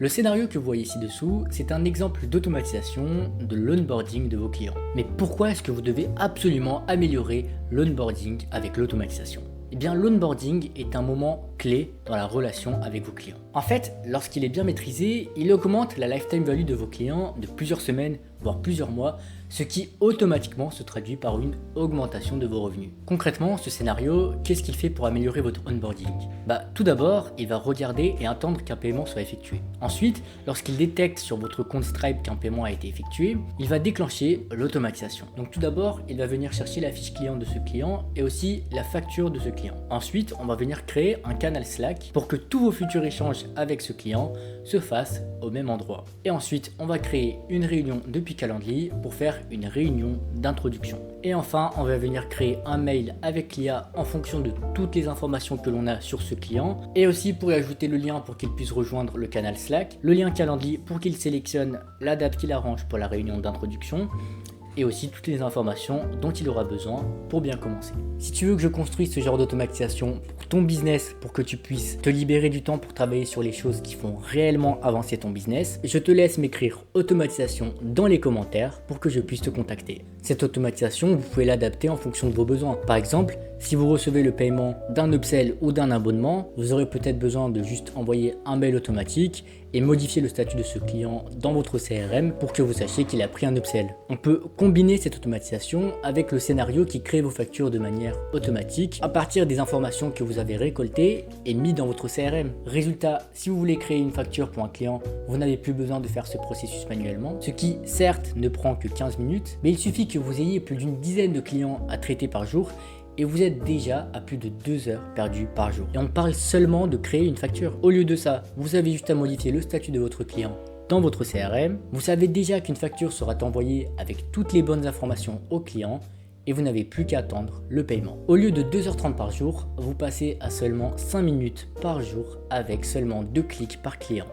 Le scénario que vous voyez ci-dessous, c'est un exemple d'automatisation de l'onboarding de vos clients. Mais pourquoi est-ce que vous devez absolument améliorer l'onboarding avec l'automatisation ? Eh bien, l'onboarding est un moment clé dans la relation avec vos clients. En fait, lorsqu'il est bien maîtrisé, il augmente la lifetime value de vos clients de plusieurs semaines, voire plusieurs mois, ce qui automatiquement se traduit par une augmentation de vos revenus. Concrètement, ce scénario, qu'est-ce qu'il fait pour améliorer votre onboarding ? Tout d'abord, il va regarder et attendre qu'un paiement soit effectué. Ensuite, lorsqu'il détecte sur votre compte Stripe qu'un paiement a été effectué, il va déclencher l'automatisation. Donc tout d'abord, il va venir chercher la fiche client de ce client et aussi la facture de ce client. Ensuite, on va venir créer un canal Slack pour que tous vos futurs échanges avec ce client se fassent au même endroit. Et ensuite, on va créer une réunion depuis Calendly pour faire une réunion d'introduction. Et enfin, on va venir créer un mail avec l'IA en fonction de toutes les informations que l'on a sur ce client et aussi pour y ajouter le lien pour qu'il puisse rejoindre le canal Slack, le lien Calendly pour qu'il sélectionne la date qu'il arrange pour la réunion d'introduction et aussi toutes les informations dont il aura besoin pour bien commencer. Si tu veux que je construise ce genre d'automatisation pour ton business, pour que tu puisses te libérer du temps pour travailler sur les choses qui font réellement avancer ton business, je te laisse m'écrire automatisation dans les commentaires pour que je puisse te contacter. Cette automatisation, vous pouvez l'adapter en fonction de vos besoins. Par exemple, si vous recevez le paiement d'un upsell ou d'un abonnement, vous aurez peut-être besoin de juste envoyer un mail automatique et modifier le statut de ce client dans votre CRM pour que vous sachiez qu'il a pris un upsell. On peut combiner cette automatisation avec le scénario qui crée vos factures de manière automatique à partir des informations que vous avez récoltées et mises dans votre CRM. Résultat, si vous voulez créer une facture pour un client, vous n'avez plus besoin de faire ce processus manuellement, ce qui certes ne prend que 15 minutes, mais il suffit que vous ayez plus d'une dizaine de clients à traiter par jour et vous êtes déjà à plus de 2 heures perdues par jour. Et on parle seulement de créer une facture. Au lieu de ça, vous avez juste à modifier le statut de votre client dans votre CRM. Vous savez déjà qu'une facture sera envoyée avec toutes les bonnes informations au client et vous n'avez plus qu'à attendre le paiement. Au lieu de 2h30 par jour, vous passez à seulement 5 minutes par jour avec seulement 2 clics par client.